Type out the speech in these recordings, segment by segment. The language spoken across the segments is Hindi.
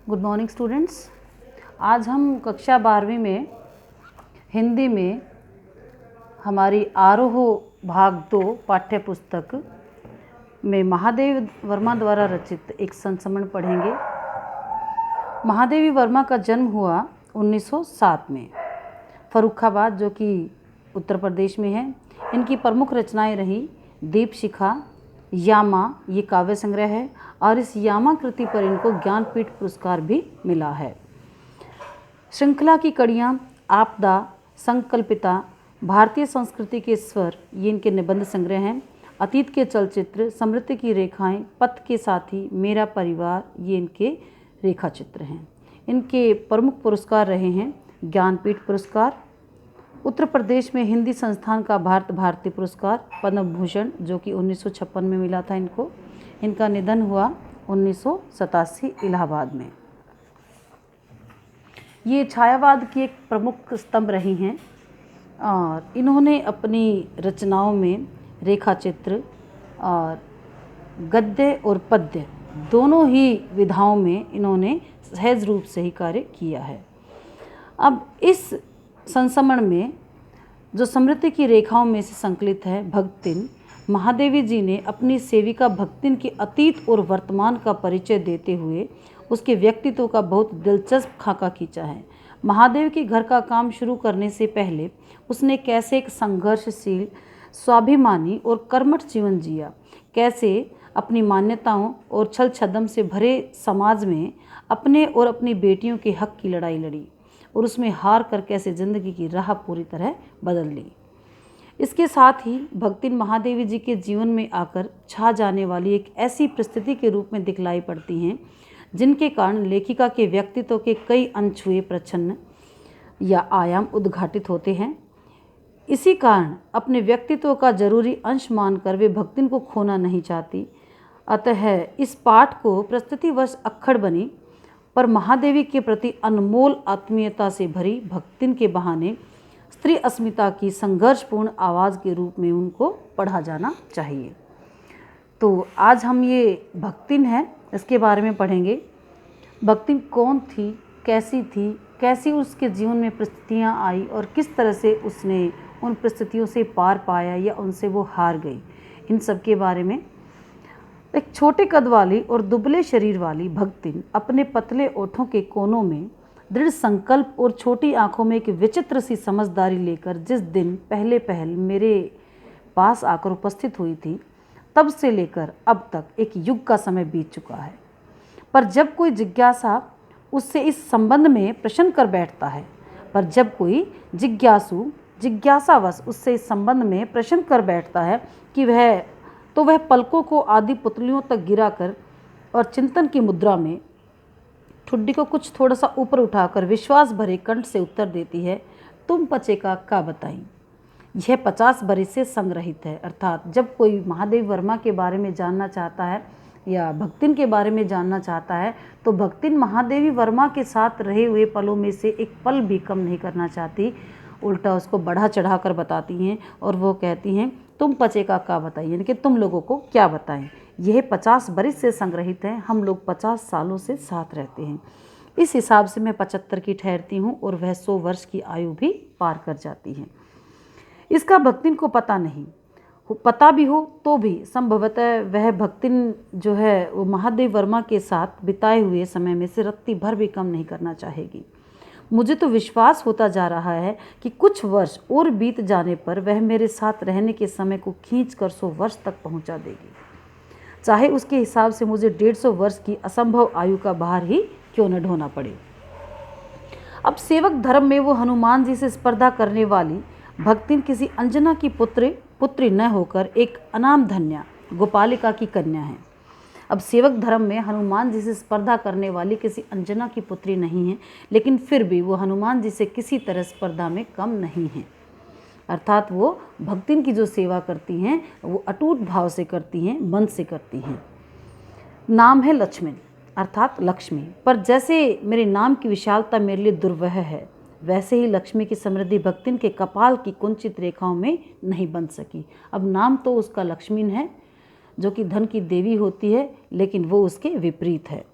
Good morning students. आज हम कक्षा 12वीं में हिंदी में हमारी आरोह भाग 2 पाठ्य पुस्तक में महादेवी वर्मा द्वारा रचित एक संस्मरण पढ़ेंगे। महादेवी वर्मा का जन्म हुआ 1907 में फर्रुखाबाद, जो कि उत्तर प्रदेश में है। इनकी प्रमुख रचनाएं रही दीपशिखा, यामा, ये काव्य संग्रह है, और इस यामा कृति पर इनको ज्ञानपीठ पुरस्कार भी मिला है। श्रृंखला की कड़ियाँ, आपदा, संकल्पिता, भारतीय संस्कृति के स्वर, ये इनके निबंध संग्रह हैं। अतीत के चलचित्र, समृद्धि की रेखाएं, पथ के साथी, मेरा परिवार, ये इनके रेखा चित्र हैं। इनके प्रमुख पुरस्कार रहे हैं ज्ञानपीठ पुरस्कार, उत्तर प्रदेश में हिंदी संस्थान का भारती पुरस्कार, पद्म भूषण, जो कि 1956 में मिला था इनको। इनका निधन हुआ 1987 इलाहाबाद में। ये छायावाद की एक प्रमुख स्तंभ रही हैं और इन्होंने अपनी रचनाओं में रेखा चित्र और गद्य और पद्य दोनों ही विधाओं में इन्होंने सहज रूप से ही कार्य किया है। अब इस संस्मरण में जो समृद्धि की रेखाओं में से संकलित है भक्तिन, महादेवी जी ने अपनी सेविका भक्तिन के अतीत और वर्तमान का परिचय देते हुए उसके व्यक्तित्व का बहुत दिलचस्प खाका खींचा है। महादेव के घर का काम शुरू करने से पहले उसने कैसे एक संघर्षशील, स्वाभिमानी और कर्मठ जीवन जिया, कैसे अपनी मान्यताओं और छल छद्म से भरे समाज में अपने और अपनी बेटियों के हक की लड़ाई लड़ी और उसमें हार कर कैसे जिंदगी की राह पूरी तरह बदल ली। इसके साथ ही भक्तिन महादेवी जी के जीवन में आकर छा जाने वाली एक ऐसी परिस्थिति के रूप में दिखलाई पड़ती हैं जिनके कारण लेखिका के व्यक्तित्व के कई अनछुए प्रच्छन्न या आयाम उद्घाटित होते हैं। इसी कारण अपने व्यक्तित्व का जरूरी अंश मानकर वे भक्तिन को खोना नहीं चाहती। अतः इस पाठ को प्रस्तुतिवश अक्खड़ बनी, पर महादेवी के प्रति अनमोल आत्मीयता से भरी भक्तिन के बहाने स्त्री अस्मिता की संघर्षपूर्ण आवाज़ के रूप में उनको पढ़ा जाना चाहिए। तो आज हम ये भक्तिन है इसके बारे में पढ़ेंगे। भक्तिन कौन थी, कैसी उसके जीवन में परिस्थितियाँ आई और किस तरह से उसने उन परिस्थितियों से पार पाया या उनसे वो हार गई, इन सब के बारे में। एक छोटे कद वाली और दुबले शरीर वाली भक्तिन अपने पतले ओठों के कोनों में दृढ़ संकल्प और छोटी आंखों में एक विचित्र सी समझदारी लेकर जिस दिन पहल मेरे पास आकर उपस्थित हुई थी, तब से लेकर अब तक एक युग का समय बीत चुका है। पर जब कोई जिज्ञासा उससे इस संबंध में प्रश्न कर बैठता है जिज्ञासावश उससे इस संबंध में प्रश्न कर बैठता है कि वह पलकों को आदि पुतलियों तक गिराकर और चिंतन की मुद्रा में ठुड्डी को कुछ थोड़ा सा ऊपर उठाकर विश्वास भरे कंठ से उत्तर देती है, तुम पचे का बताई। यह 50 बरस से संग्रहित है। अर्थात जब कोई महादेव वर्मा के बारे में जानना चाहता है या भक्तिन के बारे में जानना चाहता है तो भक्तिन महादेवी वर्मा के साथ रहे हुए पलों में से एक पल भी कम नहीं करना चाहती, उल्टा उसको बढ़ा चढ़ा कर बताती हैं और वो कहती हैं तुम पचे का बताइए, यानी कि तुम लोगों को क्या बताएं। यह 50 बरस से संग्रहित है। हम लोग 50 सालों से साथ रहते हैं। इस हिसाब से मैं 75 की ठहरती हूँ और वह 100 वर्ष की आयु भी पार कर जाती है। इसका भक्तिन को पता नहीं, पता भी हो तो भी संभवतः वह भक्तिन जो है वो महादेव वर्मा के साथ बिताए हुए समय में से रत्ती भर भी कम नहीं करना चाहेगी। मुझे तो विश्वास होता जा रहा है कि कुछ वर्ष और बीत जाने पर वह मेरे साथ रहने के समय को खींचकर 100 वर्ष तक पहुंचा देगी, चाहे उसके हिसाब से मुझे 150 वर्ष की असंभव आयु का भार ही क्यों न ढोना पड़े। अब सेवक धर्म में वो हनुमान जी से स्पर्धा करने वाली भक्तिन किसी अंजना की पुत्री न होकर एक अनामधन्या गोपालिका की कन्या है। अब सेवक धर्म में हनुमान जी से स्पर्धा करने वाली किसी अंजना की पुत्री नहीं है, लेकिन फिर भी वो हनुमान जी से किसी तरह स्पर्धा में कम नहीं है। अर्थात वो भक्तिन की जो सेवा करती हैं वो अटूट भाव से करती हैं, मन से करती हैं। नाम है लक्ष्मण अर्थात लक्ष्मी, पर जैसे मेरे नाम की विशालता मेरे लिए दुर्वह है, वैसे ही लक्ष्मी की समृद्धि भक्तिन के कपाल की कुंचित रेखाओं में नहीं बन सकी। अब नाम तो उसका लक्ष्मीन है जो कि धन की देवी होती है, लेकिन वो उसके विपरीत है।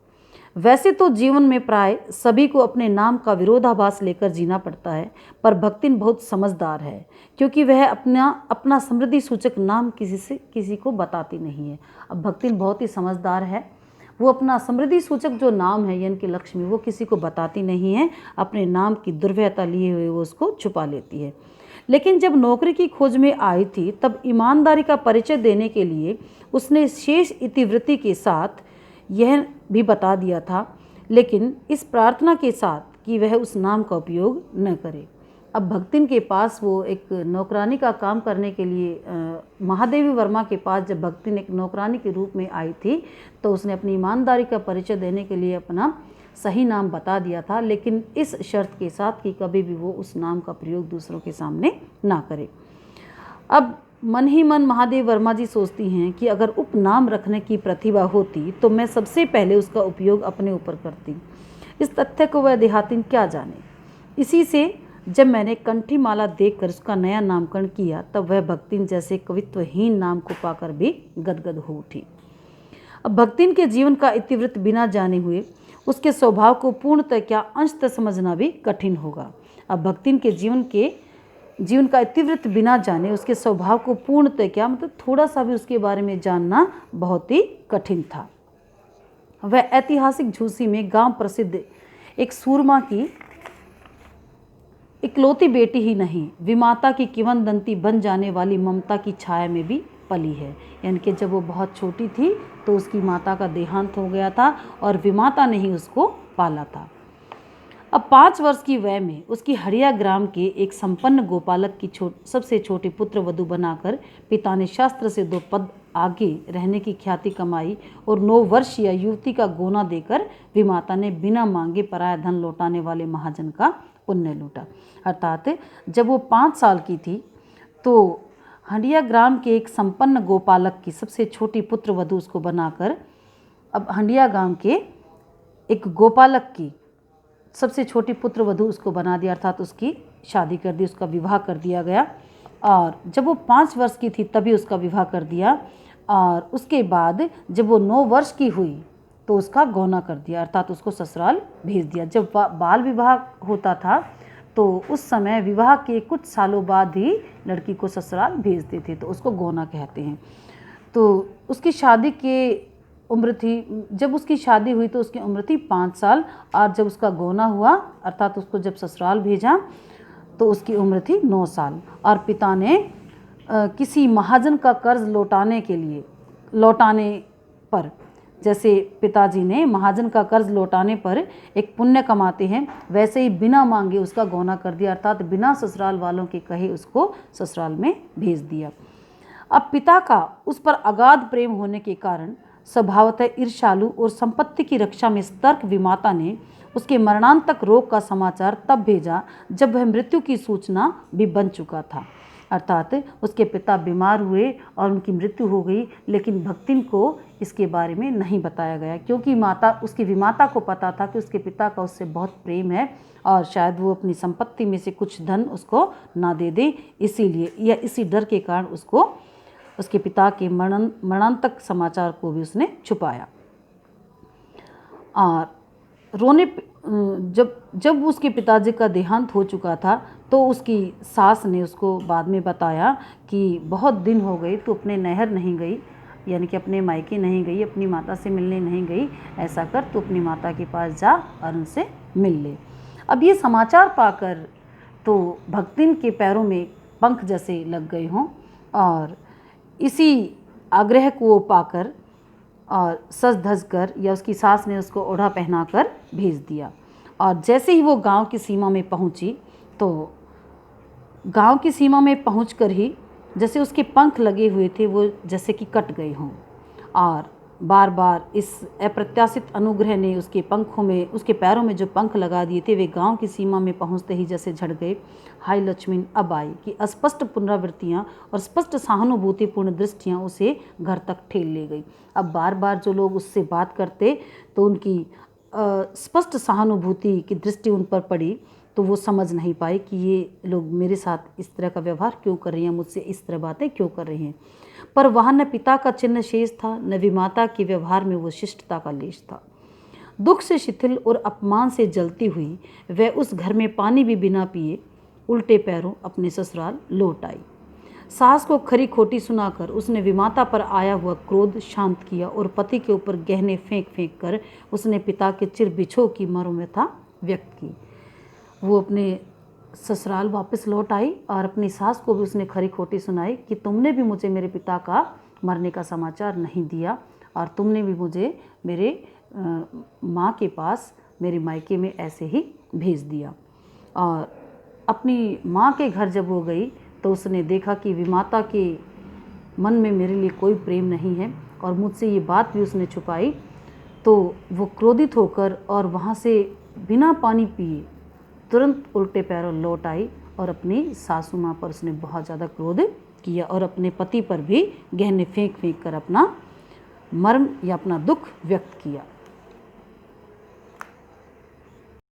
वैसे तो जीवन में प्राय सभी को अपने नाम का विरोधाभास लेकर जीना पड़ता है, पर भक्तिन बहुत समझदार है, क्योंकि वह अपना समृद्धि सूचक नाम किसी को बताती नहीं है। अब भक्तिन बहुत ही समझदार है, वो अपना समृद्धि सूचक जो नाम है यानी कि लक्ष्मी, वो किसी को बताती नहीं है। अपने नाम की दुर्व्यता लिए हुए वो उसको छुपा लेती है। लेकिन जब नौकरी की खोज में आई थी, तब ईमानदारी का परिचय देने के लिए उसने शेष इतिवृत्ति के साथ यह भी बता दिया था, लेकिन इस प्रार्थना के साथ कि वह उस नाम का उपयोग न करे। अब भक्तिन के पास वो एक नौकरानी का काम करने के लिए महादेवी वर्मा के पास जब भक्तिन एक नौकरानी के रूप में आई थी, तो उसने अपनी ईमानदारी का परिचय देने के लिए अपना सही नाम बता दिया था, लेकिन इस शर्त के साथ कि कभी भी वो उस नाम का प्रयोग दूसरों के सामने ना करे। अब मन ही मन महादेव वर्मा जी सोचती हैं कि अगर उपनाम रखने की प्रतिभा होती तो मैं सबसे पहले उसका उपयोग अपने ऊपर करती। इस तथ्य को वह देहातिन क्या जाने। इसी से जब मैंने कंठी माला देखकर उसका नया नामकरण किया, तब वह भक्तिन जैसे कवित्वहीन नाम को पाकर भी गदगद हो उठी। अब भक्तिन के जीवन का इतिवृत्त बिना जाने हुए उसके स्वभाव को पूर्णतः क्या अंशतः समझना भी कठिन होगा। अब भक्तिन के जीवन का इतिवृत्त बिना जाने उसके स्वभाव को पूर्णतः क्या मतलब थोड़ा सा भी उसके बारे में जानना बहुत ही कठिन था। वह ऐतिहासिक झूसी में गांव प्रसिद्ध एक सूरमा की इकलौती बेटी ही नहीं, विमाता की किंवदंती बन जाने वाली ममता की छाया में भी पली है। यानी कि जब वो बहुत छोटी थी तो उसकी माता का देहांत हो गया था और विमाता ने ही उसको पाला था। अब 5 वर्ष की वय में उसकी हड़िया ग्राम के एक संपन्न गोपालक की सबसे छोटी पुत्र वधू बनाकर पिता ने शास्त्र से 2 पद आगे रहने की ख्याति कमाई और 9 वर्षीय युवती का गोना देकर विमाता ने बिना मांगे पराया धन लौटाने वाले महाजन का पुण्य लूटा। अर्थात जब वो 5 साल की थी तो हंडिया ग्राम के एक संपन्न गोपालक की सबसे छोटी पुत्र वधू उसको बनाकर, अब हंडिया गांव के एक गोपालक की सबसे छोटी पुत्र वधू उसको बना दिया, अर्थात उसकी शादी कर दी, उसका विवाह कर दिया गया। और जब वो 5 वर्ष की थी तभी उसका विवाह कर दिया, और उसके बाद जब वो 9 वर्ष की हुई तो उसका गौना कर दिया, अर्थात उसको ससुराल भेज दिया। जब बाल विवाह होता था तो उस समय विवाह के कुछ सालों बाद ही लड़की को ससुराल भेजते थे, तो उसको गौना कहते हैं। तो उसकी शादी की उम्र थी, जब उसकी शादी हुई तो उसकी उम्र थी 5 साल, और जब उसका गौना हुआ अर्थात उसको जब ससुराल भेजा तो उसकी उम्र थी 9 साल। और पिता ने किसी महाजन का कर्ज लौटाने पर, जैसे पिताजी ने महाजन का कर्ज लौटाने पर एक पुण्य कमाते हैं, वैसे ही बिना मांगे उसका गौना कर दिया, अर्थात बिना ससुराल वालों के कहे उसको ससुराल में भेज दिया। अब पिता का उस पर अगाध प्रेम होने के कारण स्वभावतः ईर्ष्यालु और संपत्ति की रक्षा में सतर्क विमाता ने उसके मरणांतक रोग का समाचार तब भेजा जब वह मृत्यु की सूचना भी बन चुका था। अर्थात उसके पिता बीमार हुए और उनकी मृत्यु हो गई, लेकिन भक्तिन को इसके बारे में नहीं बताया गया, क्योंकि उसकी विमाता को पता था कि उसके पिता का उससे बहुत प्रेम है और शायद वो अपनी संपत्ति में से कुछ धन उसको ना दे दे, इसीलिए या इसी डर के कारण उसको उसके पिता के मरणांतक समाचार को भी उसने छुपाया। और जब उसके पिताजी का देहांत हो चुका था तो उसकी सास ने उसको बाद में बताया कि बहुत दिन हो गए तो अपने नैहर नहीं गई, यानी कि अपने मायके नहीं गई, अपनी माता से मिलने नहीं गई, ऐसा कर तो अपनी माता के पास जा और उनसे मिल ले। अब ये समाचार पाकर तो भक्तिन के पैरों में पंख जैसे लग गए हों, और इसी आग्रह को पाकर और सज धज कर या उसकी सास ने उसको ओढ़ा पहनाकर भेज दिया। और जैसे ही वो गांव की सीमा में पहुंची तो गांव की सीमा में पहुंचकर ही जैसे उसके पंख लगे हुए थे वो जैसे कि कट गए हों, और बार बार इस अप्रत्याशित अनुग्रह ने उसके पैरों में जो पंख लगा दिए थे वे गांव की सीमा में पहुंचते ही जैसे झड़ गए। हाय लक्ष्मी अब आई कि अस्पष्ट पुनरावृत्तियां और स्पष्ट सहानुभूतिपूर्ण दृष्टियां उसे घर तक ठेल ले गई। अब बार बार जो लोग उससे बात करते तो उनकी स्पष्ट सहानुभूति की दृष्टि उन पर पड़ी, तो वो समझ नहीं पाए कि ये लोग मेरे साथ इस तरह का व्यवहार क्यों कर रहे हैं, मुझसे इस तरह बातें क्यों कर रहे हैं। पर वहाँ न पिता का चिन्ह शेष था, न विमाता के व्यवहार में वो शिष्टता का लेश था। दुख से शिथिल और अपमान से जलती हुई वह उस घर में पानी भी बिना पिए उल्टे पैरों अपने ससुराल लौट आई। सास को खरी खोटी सुनाकर उसने विमाता पर आया हुआ क्रोध शांत किया और पति के ऊपर गहने फेंक फेंक कर उसने पिता के चिर बिछो की मर्मव्यथा व्यक्त की। वो अपने ससुराल वापस लौट आई और अपनी सास को भी उसने खरी खोटी सुनाई कि तुमने भी मुझे मेरे पिता का मरने का समाचार नहीं दिया और तुमने भी मुझे मेरे माँ के पास मेरे मायके में ऐसे ही भेज दिया। और अपनी माँ के घर जब वो गई तो उसने देखा कि विमाता के मन में मेरे लिए कोई प्रेम नहीं है और मुझसे ये बात भी उसने छुपाई। तो वो क्रोधित होकर और वहाँ से बिना पानी पिए तुरंत उल्टे पैरों लौट आई और अपनी सासू माँ पर उसने बहुत ज़्यादा क्रोध किया और अपने पति पर भी गहने फेंक फेंक कर अपना मर्म या अपना दुख व्यक्त किया।